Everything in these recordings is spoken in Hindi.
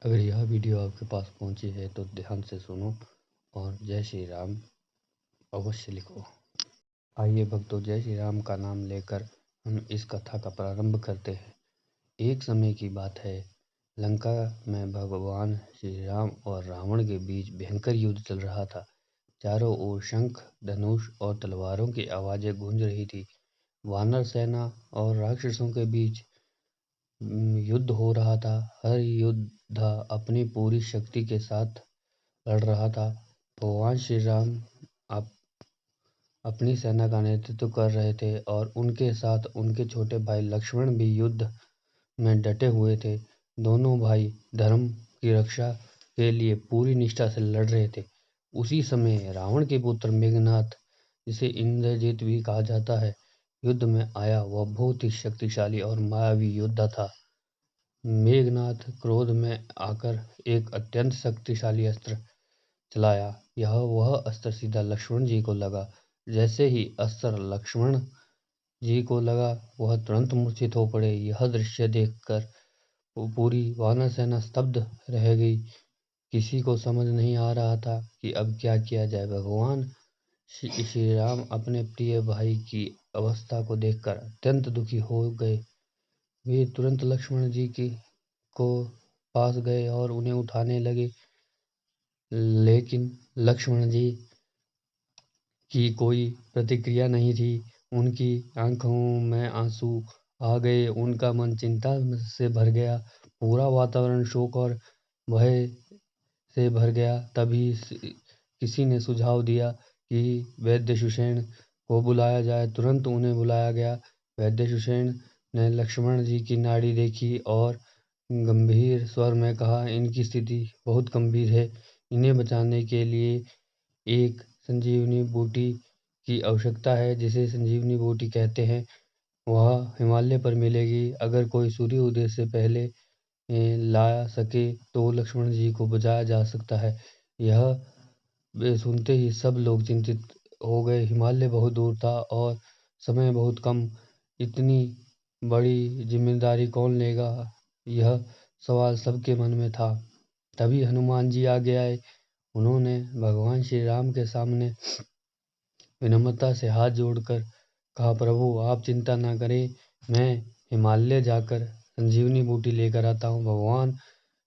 अगर यह वीडियो आपके पास पहुंची है तो ध्यान से सुनो और जय श्री राम अवश्य लिखो। आइए भक्तों, जय श्री राम का नाम लेकर हम इस कथा का प्रारंभ करते हैं। एक समय की बात है, लंका में भगवान श्री राम और रावण के बीच भयंकर युद्ध चल रहा था। चारों ओर शंख, धनुष और तलवारों की आवाजें गूंज रही थी। वानर सेना और राक्षसों के बीच युद्ध हो रहा था। हर योद्धा अपनी पूरी शक्ति के साथ लड़ रहा था। भगवान श्री राम अपनी सेना का नेतृत्व कर रहे थे और उनके साथ उनके छोटे भाई लक्ष्मण भी युद्ध में डटे हुए थे। दोनों भाई धर्म की रक्षा के लिए पूरी निष्ठा से लड़ रहे थे। उसी समय रावण के पुत्र मेघनाथ, जिसे इंद्रजित भी कहा जाता है, युद्ध में आया। वह बहुत ही शक्तिशाली और मायावी योद्धा था। मेघनाथ क्रोध में आकर एक अत्यंत शक्तिशाली अस्त्र चलाया। वह अस्त्र सीधा लक्ष्मण जी को लगा। जैसे ही अस्त्र लक्ष्मण जी को लगा, वह तुरंत मूर्छित हो पड़े। यह दृश्य देखकर पूरी वानर सेना स्तब्ध रह गई। किसी को समझ नहीं आ रहा था कि अब क्या किया जाए। भगवान श्री राम अपने प्रिय भाई की अवस्था को देखकर अत्यंत दुखी हो गए। वे तुरंत लक्ष्मण जी को पास गए और उन्हें उठाने लगे, लेकिन लक्ष्मण जी की कोई प्रतिक्रिया नहीं थी। उनकी आंखों में आंसू आ गए। उनका मन चिंता से भर गया। पूरा वातावरण शोक और भय से भर गया। तभी किसी ने सुझाव दिया कि वैद्य सुषेण को बुलाया जाए। तुरंत उन्हें बुलाया गया। वैद्य सुषेण ने लक्ष्मण जी की नाड़ी देखी और गंभीर स्वर में कहा, इनकी स्थिति बहुत गंभीर है। इन्हें बचाने के लिए एक संजीवनी बूटी की आवश्यकता है, जिसे संजीवनी बूटी कहते हैं। वह हिमालय पर मिलेगी। अगर कोई सूर्य उदय से पहले ला सके तो लक्ष्मण जी को बचाया जा सकता है। यह सुनते ही सब लोग चिंतित हो गए। हिमालय बहुत दूर था और समय बहुत कम। इतनी बड़ी जिम्मेदारी कौन लेगा? यह सवाल सबके मन में था। तभी हनुमान जी आगे आए। उन्होंने भगवान श्री राम के सामने विनम्रता से हाथ जोड़कर कहा, प्रभु आप चिंता न करें, मैं हिमालय जाकर संजीवनी बूटी लेकर आता हूँ। भगवान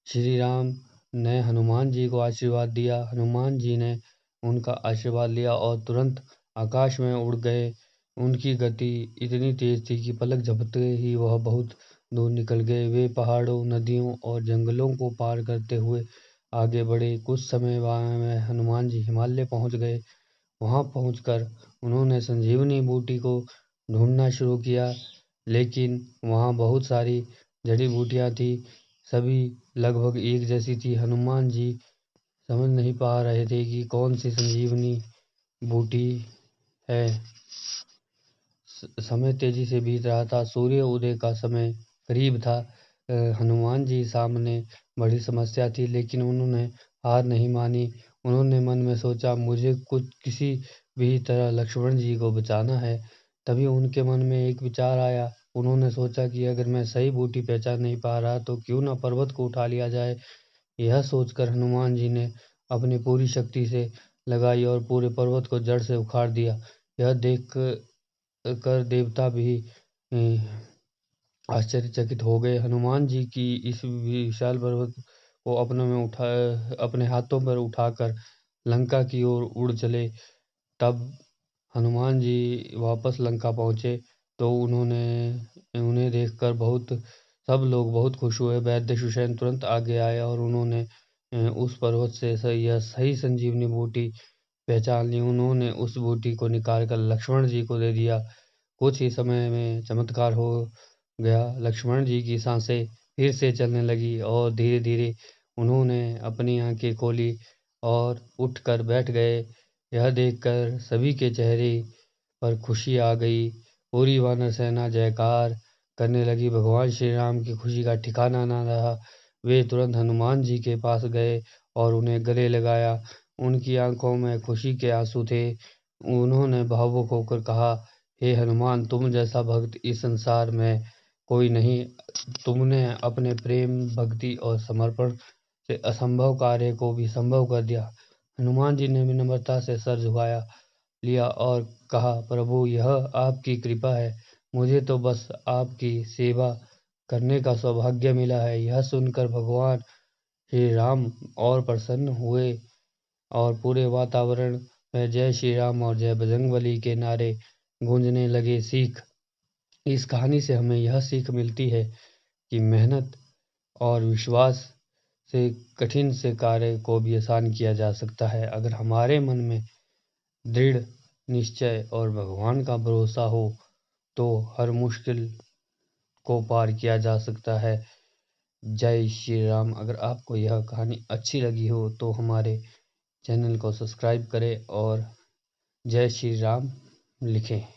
श्री राम ने हनुमान जी को आशीर्वाद दिया। हनुमान जी ने उनका आशीर्वाद लिया और तुरंत आकाश में उड़ गए। उनकी गति इतनी तेज थी कि पलक झपकते ही वह बहुत दूर निकल गए। वे पहाड़ों, नदियों और जंगलों को पार करते हुए आगे बढ़े। कुछ समय में हनुमान जी हिमालय पहुंच गए। वहां पहुंचकर उन्होंने संजीवनी बूटी को ढूंढना शुरू किया, लेकिन वहां बहुत सारी जड़ी बूटियां थी। सभी लगभग एक जैसी थी। हनुमान जी समझ नहीं पा रहे थे कि कौन सी संजीवनी बूटी है। समय तेजी से बीत रहा था। सूर्य उदय का समय करीब था। हनुमान जी सामने बड़ी समस्या थी, लेकिन उन्होंने हार नहीं मानी। उन्होंने मन में सोचा, मुझे किसी भी तरह लक्ष्मण जी को बचाना है। तभी उनके मन में एक विचार आया। उन्होंने सोचा कि अगर मैं सही बूटी पहचान नहीं पा रहा तो क्यों ना पर्वत को उठा लिया जाए। यह सोचकर हनुमान जी ने अपनी पूरी शक्ति से लगाई और पूरे पर्वत को जड़ से उखाड़ दिया। यह देख कर देवता भी आश्चर्यचकित हो गए। हनुमान जी की इस विशाल पर्वत को अपने हाथों पर उठाकर लंका की ओर उड़ चले। तब हनुमान जी वापस लंका पहुंचे तो उन्हें देखकर सब लोग बहुत खुश हुए। वैद्य सुषेण तुरंत आगे आए और उन्होंने उस पर्वत से यह सही संजीवनी बूटी पहचान ली। उन्होंने उस बूटी को निकालकर लक्ष्मण जी को दे दिया। कुछ ही समय में चमत्कार हो गया। लक्ष्मण जी की सांसें फिर से चलने लगी और धीरे धीरे उन्होंने अपनी आंखें खोली और उठकर बैठ गए। यह देखकर सभी के चेहरे पर खुशी आ गई। पूरी वानर सेना जयकार करने लगी। भगवान श्री राम की खुशी का ठिकाना न रहा। वे तुरंत हनुमान जी के पास गए और उन्हें गले लगाया। उनकी आंखों में खुशी के आंसू थे। उन्होंने भावुक होकर कहा, हे हनुमान, तुम जैसा भक्त इस संसार में कोई नहीं। तुमने अपने प्रेम, भक्ति और समर्पण से असंभव कार्य को भी संभव कर दिया। हनुमान जी ने विनम्रता से सर झुकाया लिया और कहा, प्रभु, यह आपकी कृपा है। मुझे तो बस आपकी सेवा करने का सौभाग्य मिला है। यह सुनकर भगवान श्री राम और प्रसन्न हुए और पूरे वातावरण में जय श्री राम और जय बजरंगबली के नारे गूंजने लगे। इस कहानी से हमें यह सीख मिलती है कि मेहनत और विश्वास से कठिन से कार्य को भी आसान किया जा सकता है। अगर हमारे मन में दृढ़ निश्चय और भगवान का भरोसा हो तो हर मुश्किल को पार किया जा सकता है। जय श्री राम। अगर आपको यह कहानी अच्छी लगी हो तो हमारे चैनल को सब्सक्राइब करें और जय श्री राम लिखें।